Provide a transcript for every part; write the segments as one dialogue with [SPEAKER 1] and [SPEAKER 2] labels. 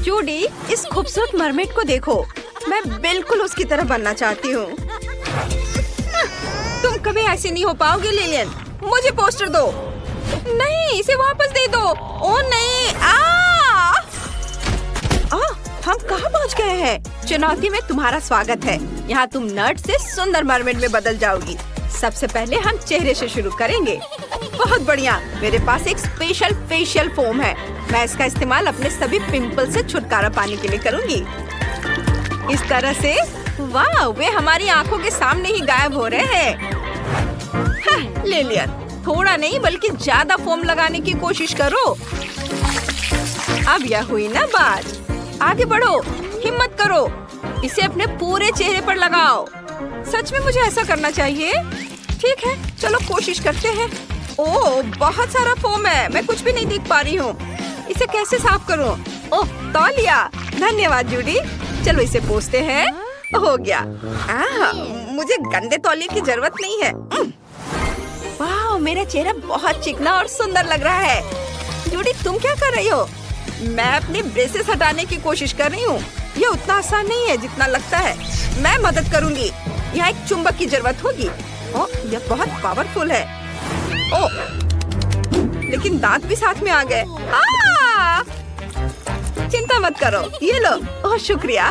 [SPEAKER 1] Judy, इस खूबसूरत mermaid को देखो। मैं बिल्कुल उसकी तरह बनना चाहती हूँ। तुम कभी ऐसे नहीं हो पाओगे लिलियन। मुझे पोस्टर दो। नहीं, इसे वापस दे दो। ओ नहीं, हम कहाँ पहुँच गए हैं? चुनौती में तुम्हारा स्वागत है। यहाँ तुम नर्ड से सुंदर मरमेड में बदल जाओगी। सबसे पहले हम चेहरे से शुरू करेंगे। बहुत बढ़िया, मेरे पास एक स्पेशल फेशियल फोम है। मैं इसका इस्तेमाल अपने सभी पिंपल से छुटकारा पाने के लिए करूँगी। इस तरह से वाह, वे हमारी आंखों के सामने ही गायब हो रहे हैं। हाँ, लिलियन, थोड़ा नहीं बल्कि ज्यादा फोम लगाने की कोशिश करो। अब यह हुई ना बात। आगे बढ़ो, हिम्मत करो, इसे अपने पूरे चेहरे पर लगाओ। सच में मुझे ऐसा करना चाहिए? ठीक है, चलो कोशिश करते हैं। ओह, बहुत सारा फोम है, मैं कुछ भी नहीं देख पा रही हूँ। इसे कैसे साफ करूँ? ओह, तौलिया। धन्यवाद जूडी। चलो इसे पोंछते हैं। हो गया। मुझे गंदे तौलिए की जरूरत नहीं है। वाह, मेरा चेहरा बहुत चिकना और सुंदर लग रहा है। जूडी, तुम क्या कर रही हो? मैं अपने ब्रेसेस हटाने की कोशिश कर रही हूँ। यह उतना आसान नहीं है जितना लगता है। मैं मदद करूँगी। यहाँ एक चुंबक की जरूरत होगी। ओह, यह बहुत पावरफुल है। ओह, लेकिन दांत भी साथ में आ गए। चिंता मत करो, ये लो। ओह, शुक्रिया।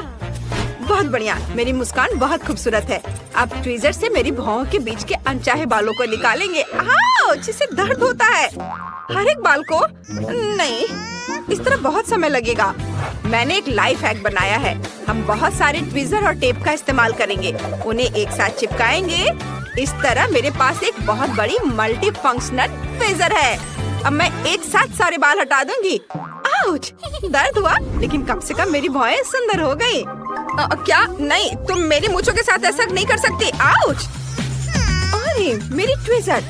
[SPEAKER 1] बहुत बढ़िया, मेरी मुस्कान बहुत खूबसूरत है। अब ट्वीजर से मेरी भौं के बीच के अनचाहे बालों को निकालेंगे। जिससे दर्द होता है। हर एक बाल को नहीं, इस तरह बहुत समय लगेगा। मैंने एक लाइफ हैक बनाया है। हम बहुत सारे ट्वीजर और टेप का इस्तेमाल करेंगे। उन्हें एक साथ चिपकाएंगे। इस तरह मेरे पास एक बहुत बड़ी मल्टी फंक्शनल ट्वीजर है। अब मैं एक साथ सारे बाल हटा दूंगी। आउच! दर्द हुआ, लेकिन कम से कम मेरी भौएं सुंदर हो गई। क्या? नहीं, तुम मेरी मूंछों के साथ ऐसा नहीं कर सकती। आउच! अरे, मेरी ट्वीजर।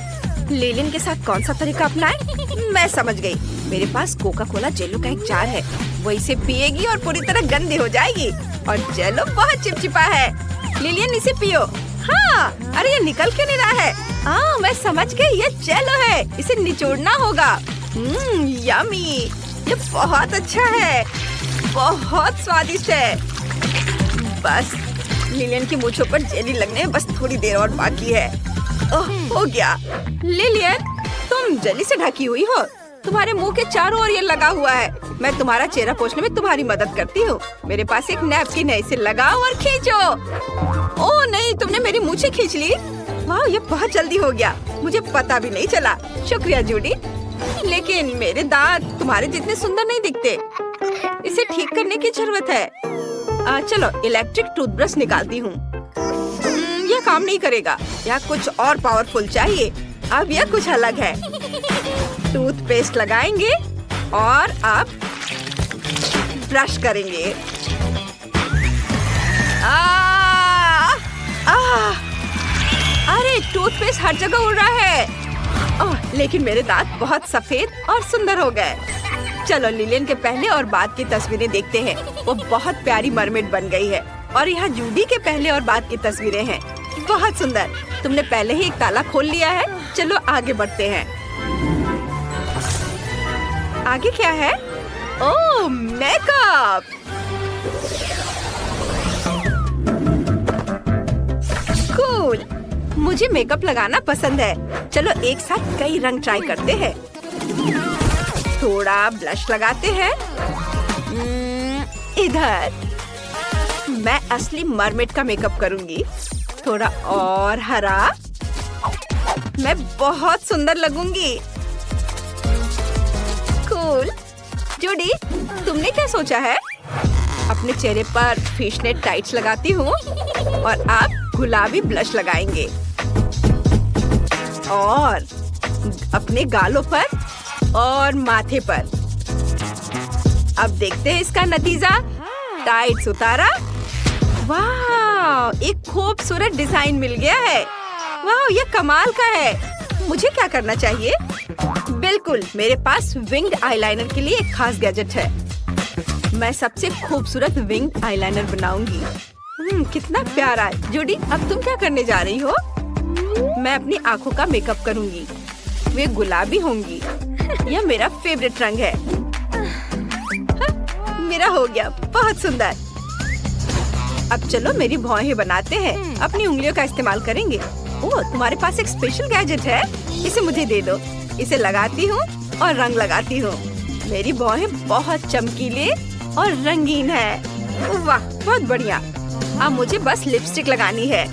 [SPEAKER 1] लिलियन के साथ कौन सा तरीका अपनाएं? मैं समझ गई। मेरे पास कोका कोला जेलो का एक जार है। वो इसे पिएगी और पूरी तरह गंदी हो जाएगी। और जेलो बहुत चिपचिपा है। लिलियन, इसे पियो। हाँ, अरे ये निकल क्यों नहीं रहा है? मैं समझ गई, ये जेलो है। इसे निचोड़ना होगा। यम्मी, ये बहुत अच्छा है। बहुत स्वादिष्ट है। बस लिलियन की मूंछों पर जेली लगने में बस थोड़ी देर और बाकी है। हो गया। लिलियन, तुम जेली से ढकी हुई हो। तुम्हारे मुंह के चारों ओर ये लगा हुआ है। मैं तुम्हारा चेहरा पोंछने में तुम्हारी मदद करती हूँ। मेरे पास एक नैपकिन है, इसे लगाओ और खींचो। ओह नहीं, तुमने मेरी मूंछें खींच ली। वाह, ये बहुत जल्दी हो गया। मुझे पता भी नहीं चला। शुक्रिया जूडी। लेकिन मेरे दांत तुम्हारे जितने सुंदर नहीं दिखते। इसे ठीक करने की जरूरत है। चलो इलेक्ट्रिक टूथब्रश निकालती हूँ। यह काम नहीं करेगा। यह कुछ और पावरफुल चाहिए। अब यह कुछ अलग है। टूथपेस्ट लगाएंगे और अब ब्रश करेंगे। अरे, टूथपेस्ट हर जगह उड़ रहा है। लेकिन मेरे दांत बहुत सफेद और सुंदर हो गए। चलो लिलियन के पहले और बाद की तस्वीरें देखते हैं। वो बहुत प्यारी मरमेड बन गई है। और यहाँ जूडी के पहले और बाद की तस्वीरें हैं। बहुत सुंदर। तुमने पहले ही एक ताला खोल लिया है। चलो आगे बढ़ते हैं। आगे क्या है? ओह, मेकअप। कूल। मुझे मेकअप लगाना पसंद है। चलो एक साथ कई रंग ट्राई करते हैं। थोड़ा ब्लश लगाते हैं। इधर मैं असली मरमेड का मेकअप करूंगी। थोड़ा और हरा। मैं बहुत सुंदर लगूंगी। कूल। जूडी, तुमने क्या सोचा है? अपने चेहरे पर फिशनेट टाइट्स लगाती हूँ और आप गुलाबी ब्लश लगाएंगे और अपने गालों पर और माथे पर। अब देखते हैं इसका नतीजा। टाइट्स उतारा। वाह, एक खूबसूरत डिजाइन मिल गया है। वाह, ये कमाल का है। मुझे क्या करना चाहिए? बिल्कुल, मेरे पास विंग्ड आईलाइनर के लिए एक खास गैजेट है। मैं सबसे खूबसूरत विंग्ड आईलाइनर बनाऊंगी। कितना प्यारा है। जूडी, अब तुम क्या करने जा रही हो? मैं अपनी आँखों का मेकअप करूंगी। वे गुलाबी होंगी। यह मेरा फेवरेट रंग है। मेरा हो गया, बहुत सुंदर। अब चलो मेरी भौहें बनाते हैं। अपनी उंगलियों का इस्तेमाल करेंगे। ओह, तुम्हारे पास एक स्पेशल गैजेट है, इसे मुझे दे दो। इसे लगाती हूँ और रंग लगाती हूँ। मेरी भौहें बहुत चमकीले और रंगीन है। वाह, बहुत बढ़िया। अब मुझे बस लिपस्टिक लगानी है,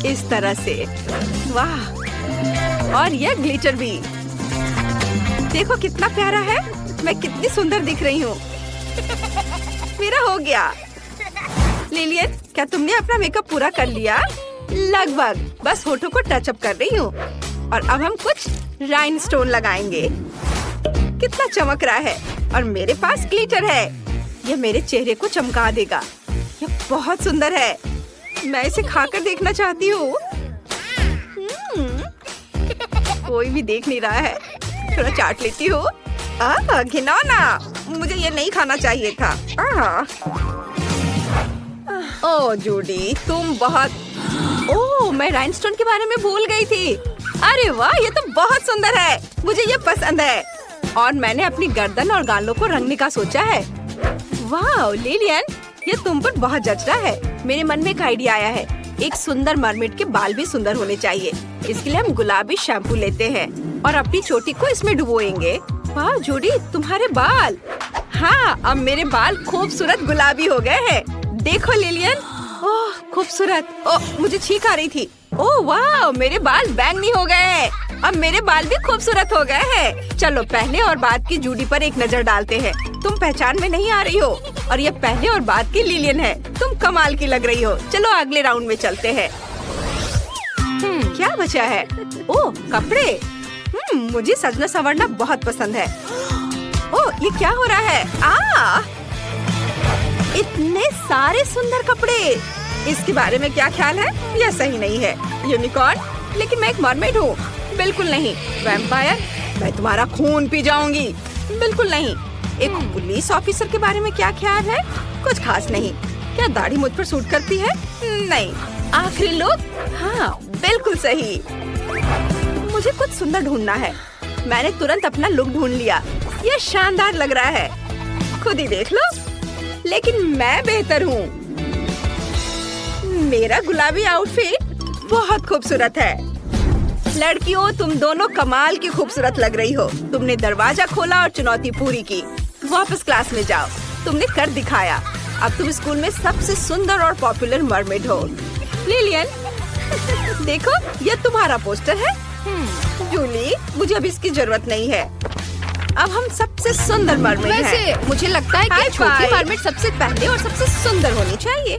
[SPEAKER 1] इस तरह से। वाह, और यह ग्लिटर भी। देखो कितना प्यारा है, मैं कितनी सुंदर दिख रही हूँ। मेरा हो गया। लिलियन, क्या तुमने अपना मेकअप पूरा कर लिया? लगभग, बस होठों को टच अप कर रही हूँ। और अब हम कुछ राइनस्टोन लगाएंगे। कितना चमक रहा है। और मेरे पास ग्लिटर है, यह मेरे चेहरे को चमका देगा। यह बहुत सुंदर है, मैं इसे खाकर देखना चाहती हूँ। कोई भी देख नहीं रहा है, थोड़ा चाट लेती हूँ। घिनौना, मुझे ये नहीं खाना चाहिए था। ओह जूडी, तुम बहुत। ओह, मैं राइनस्टोन के बारे में भूल गई थी। अरे वाह, ये तो बहुत सुंदर है, मुझे ये पसंद है। और मैंने अपनी गर्दन और गालों को रंगने का सोचा है। वाह लिलियन, ये तुम पर बहुत जच रहा है। मेरे मन में एक आइडिया आया है। एक सुंदर मरमेड के बाल भी सुंदर होने चाहिए। इसके लिए हम गुलाबी शैम्पू लेते हैं और अपनी चोटी को इसमें डुबोएंगे। वाह जूडी, तुम्हारे बाल। हाँ, अब मेरे बाल खूबसूरत गुलाबी हो गए हैं। देखो लिलियन, ओह खूबसूरत। ओह, मुझे छींक आ रही थी। ओह वाह, मेरे बाल बैंगनी हो गए। अब मेरे बाल भी खूबसूरत हो गए हैं। चलो पहले और बाद की जूडी पर एक नजर डालते हैं। तुम पहचान में नहीं आ रही हो, और ये पहले और बाद की लिलियन है। तुम कमाल की लग रही हो। चलो अगले राउंड में चलते हैं। क्या बचा है? ओह कपड़े। मुझे सजना संवरना बहुत पसंद है। ओह, ये क्या हो रहा है? इतने सारे सुंदर कपड़े। इसके बारे में क्या ख्याल है? यह सही नहीं है। यूनिकॉर्न? लेकिन मैं एक मरमेड हूँ। बिल्कुल नहीं। वैम्पायर? मैं तुम्हारा खून पी जाऊंगी। बिल्कुल नहीं। एक पुलिस ऑफिसर के बारे में क्या ख्याल है? कुछ खास नहीं। क्या दाढ़ी मुझ पर सूट करती है? नहीं। आखिरी लुक? हाँ, बिल्कुल सही। मुझे कुछ सुंदर ढूंढना है। मैंने तुरंत अपना लुक ढूंढ लिया। यह शानदार लग रहा है, खुद ही देख लो। लेकिन मैं बेहतर हूँ। मेरा गुलाबी आउटफिट बहुत खूबसूरत है। लड़कियों, तुम दोनों कमाल की खूबसूरत लग रही हो। तुमने दरवाजा खोला और चुनौती पूरी की। वापस क्लास में जाओ, तुमने कर दिखाया। अब तुम स्कूल में सबसे सुंदर और पॉपुलर मरमेड हो। लिलियन, देखो यह तुम्हारा पोस्टर है। जूली, मुझे अब इसकी जरूरत नहीं है। अब हम सबसे सुंदर मरमेड हैं।
[SPEAKER 2] वैसे मुझे लगता है कि छोटी मरमेड सबसे पहले और सबसे
[SPEAKER 1] सुंदर होनी चाहिए।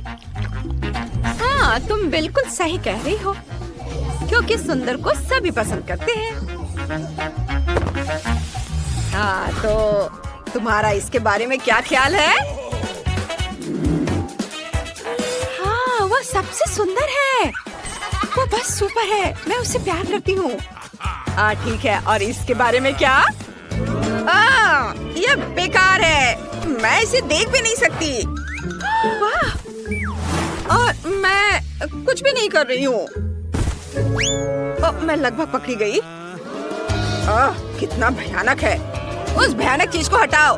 [SPEAKER 1] हाँ, तुम बिल्कुल सही कह रही हो, क्योंकि सुंदर को सभी पसंद करते हैं। हाँ, तो तुम्हारा इसके बारे में क्या ख्याल है? हाँ, वो सबसे सुंदर है। वो बस सुपर है, मैं उससे प्यार करती हूँ। ठीक है, और इसके बारे में क्या? ये बेकार है, मैं इसे देख भी नहीं सकती। वाह, और मैं कुछ भी नहीं कर रही हूँ। मैं लगभग पकड़ी गई। कितना भयानक है। उस भयानक चीज को हटाओ।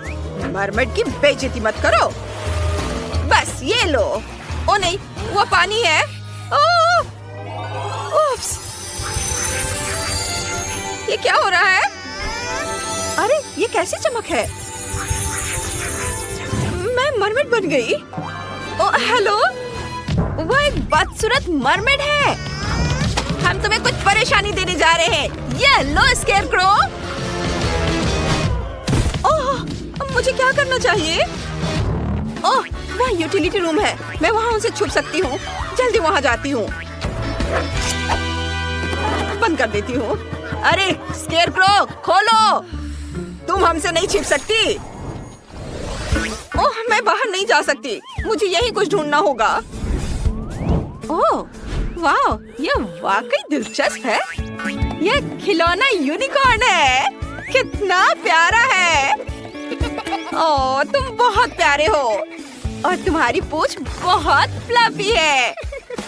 [SPEAKER 1] मरमेड की बेइज्जती मत करो। बस ये लो। ओ नहीं, वो पानी है। उफ्स, ये क्या हो रहा है? अरे, ये कैसी चमक है? मैं मरमेड बन गई। ओह हेलो, वो एक बदसूरत मरमेड है। हम तुम्हें कुछ परेशानी देने जा रहे हैं। ये लो स्केरक्रो। ओह, मुझे क्या करना चाहिए? ओह, वहाँ यूटिलिटी रूम है, मैं वहाँ उनसे छुप सकती हूँ। जल्दी वहाँ जाती हूँ। बंद कर देती हूँ। अरे स्केरक्रो, खोलो। तुम हमसे नहीं छिप सकती। ओह, मैं बाहर नहीं जा सकती। मुझे यही कुछ ढूंढना होगा। ओह वाह, यह वाकई दिलचस्प है। यह खिलौना यूनिकॉर्न है। कितना प्यारा है। ओह, तुम बहुत प्यारे हो और तुम्हारी पूंछ बहुत फ्लफी है।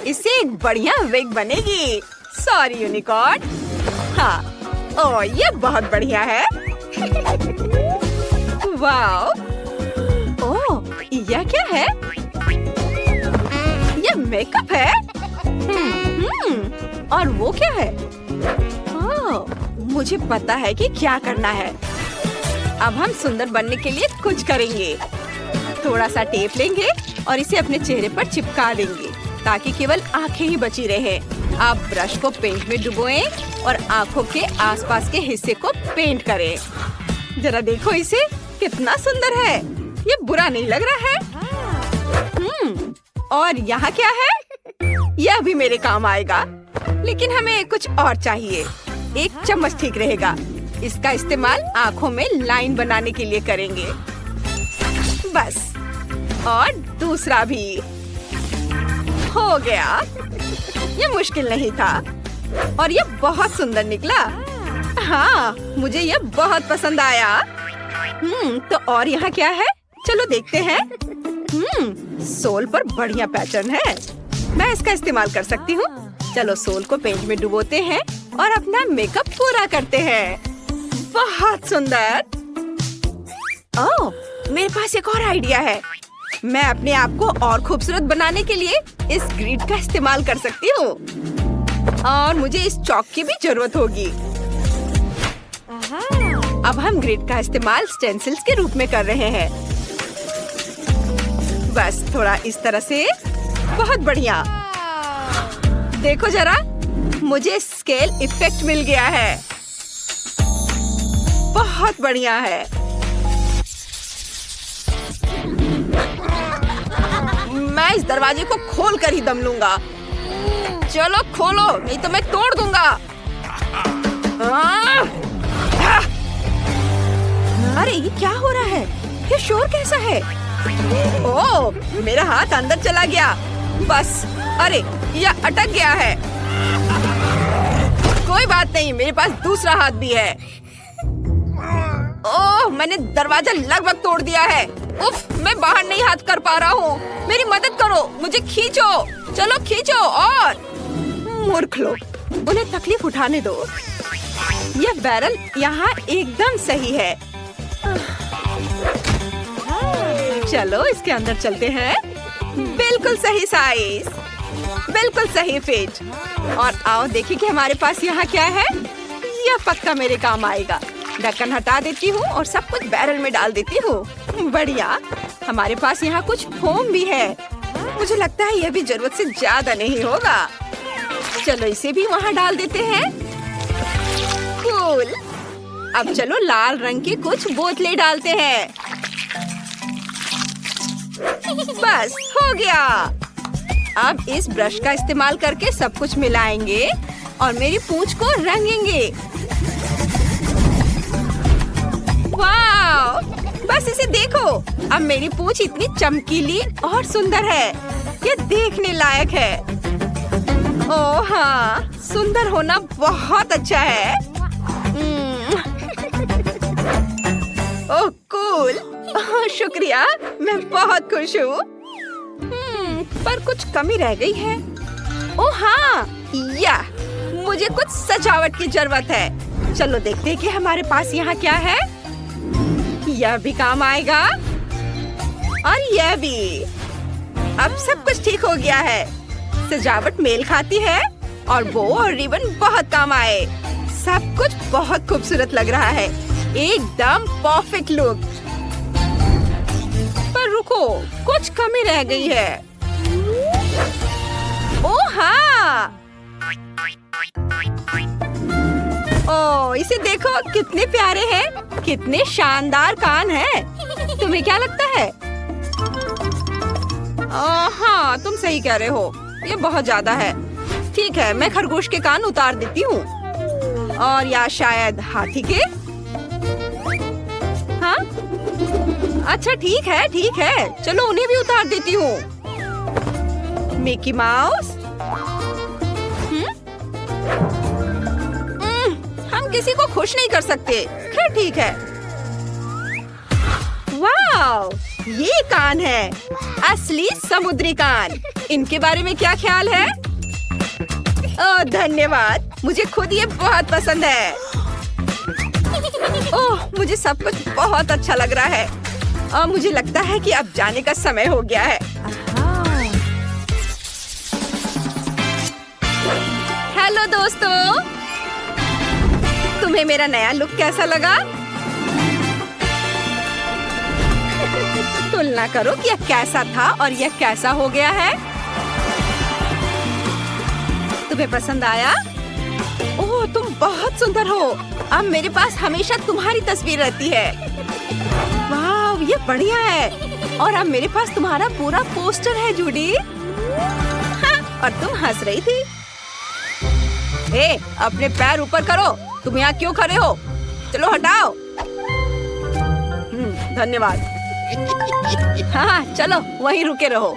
[SPEAKER 1] इससे एक बढ़िया विग बनेगी। Sorry unicorn. हाँ, ओह ये बहुत बढ़िया है। वाओ! ओह, यह क्या है? यह मेकअप है? और वो क्या है? ओह, मुझे पता है कि क्या करना है। अब हम सुंदर बनने के लिए कुछ करेंगे। थोड़ा सा टेप लेंगे और इसे अपने चेहरे पर चिपका देंगे ताकि केवल आंखें ही बची रहे। आप ब्रश को पेंट में डुबोएं और आंखों के आसपास के हिस्से को पेंट करें। जरा देखो इसे, कितना सुंदर है। ये बुरा नहीं लग रहा है। और यहाँ क्या है? यह भी मेरे काम आएगा, लेकिन हमें कुछ और चाहिए। एक चम्मच ठीक रहेगा। इसका इस्तेमाल आंखों में लाइन बनाने के लिए करेंगे। बस, और दूसरा भी हो गया। ये मुश्किल नहीं था और ये बहुत सुंदर निकला। हाँ, मुझे ये बहुत पसंद आया। तो और यहाँ क्या है? चलो देखते हैं। सोल पर बढ़िया पैटर्न है। मैं इसका इस्तेमाल कर सकती हूँ। चलो सोल को पेंट में डुबोते हैं और अपना मेकअप पूरा करते हैं। बहुत सुंदर। ओह, मेरे पास एक और आइडिया है। मैं अपने आप को और खूबसूरत बनाने के लिए इस ग्रिड का इस्तेमाल कर सकती हूँ। और मुझे इस चौक की भी जरूरत होगी। अब हम ग्रिड का इस्तेमाल स्टेंसिल्स के रूप में कर रहे हैं। बस थोड़ा इस तरह से। बहुत बढ़िया। देखो जरा, मुझे स्केल इफेक्ट मिल गया है। बहुत बढ़िया है। मैं इस दरवाजे को खोल कर ही दम लूंगा। चलो खोलो, नहीं तो मैं तोड़ दूंगा। अरे ये क्या हो रहा है? ये शोर कैसा है? ओह, मेरा हाथ अंदर चला गया। बस, अरे यह अटक गया है। कोई बात नहीं, मेरे पास दूसरा हाथ भी है। ओह, मैंने दरवाजा लगभग तोड़ दिया है। उफ, मैं बाहर नहीं हाथ कर पा रहा हूँ। मेरी मदद करो, मुझे खींचो। चलो खींचो। और मूर्ख लोग, उन्हें तकलीफ उठाने दो। यह बैरल यहाँ एकदम सही है। चलो इसके अंदर चलते हैं। बिल्कुल सही साइज, बिल्कुल सही फिट। और आओ देखिए कि हमारे पास यहाँ क्या है। यह पक्का मेरे काम आएगा। ढक्कन हटा देती हूँ और सब कुछ बैरल में डाल देती हूँ। बढ़िया। हमारे पास यहाँ कुछ फोम भी है। मुझे लगता है यह भी जरूरत से ज्यादा नहीं होगा। चलो इसे भी वहाँ डाल देते हैं। कूल। अब चलो लाल रंग की कुछ बोतलें डालते हैं। बस हो गया। अब इस ब्रश का इस्तेमाल करके सब कुछ मिलाएंगे और मेरी पूंछ को रंगेंगे। वाह! बस इसे देखो, अब मेरी पूंछ इतनी चमकीली और सुंदर है। ये देखने लायक है। ओह हाँ, सुंदर होना बहुत अच्छा है। ओह कूल। शुक्रिया, मैं बहुत खुश हूँ। पर कुछ कमी रह गई है। ओह हाँ, मुझे कुछ सजावट की जरूरत है। चलो देखते हैं कि हमारे पास यहाँ क्या है। यह भी काम आएगा और यह भी। अब सब कुछ ठीक हो गया है। सजावट मेल खाती है और बो और रिबन बहुत काम आए। सब कुछ बहुत खूबसूरत लग रहा है। एकदम परफेक्ट लुक। पर रुको, कुछ कमी रह गई है। ओह हाँ, ओह इसे देखो, कितने प्यारे हैं। कितने शानदार कान हैं। तुम्हें क्या लगता है? हाँ, तुम सही कह रहे हो। ये बहुत ज्यादा है। ठीक है, मैं खरगोश के कान उतार देती हूँ। और या शायद हाथी के। हाँ, अच्छा ठीक है, ठीक है। चलो उन्हें भी उतार देती हूँ। Mickey mouse. हम किसी को खुश नहीं कर सकते। खैर ठीक है। वाव, ये कान है, असली समुद्री कान। इनके बारे में क्या ख्याल है? ओह धन्यवाद, मुझे खुद ये बहुत पसंद है। ओह, मुझे सब कुछ बहुत अच्छा लग रहा है। मुझे लगता है कि अब जाने का समय हो गया है।
[SPEAKER 2] हेलो दोस्तों,
[SPEAKER 1] तुम्हें मेरा नया लुक कैसा लगा? तुलना करो कि यह कैसा था और यह कैसा हो गया है। तुम्हें पसंद आया? ओह, तुम बहुत सुंदर हो। अब मेरे पास हमेशा तुम्हारी तस्वीर रहती है। वाह, ये बढ़िया है। और अब मेरे पास तुम्हारा पूरा पोस्टर है जूडी। हाँ, और तुम हंस रही थी। हे, अपने पैर ऊपर करो। तुम यहाँ क्यों खड़े हो? चलो हटाओ। धन्यवाद। हाँ, चलो वहीं रुके रहो।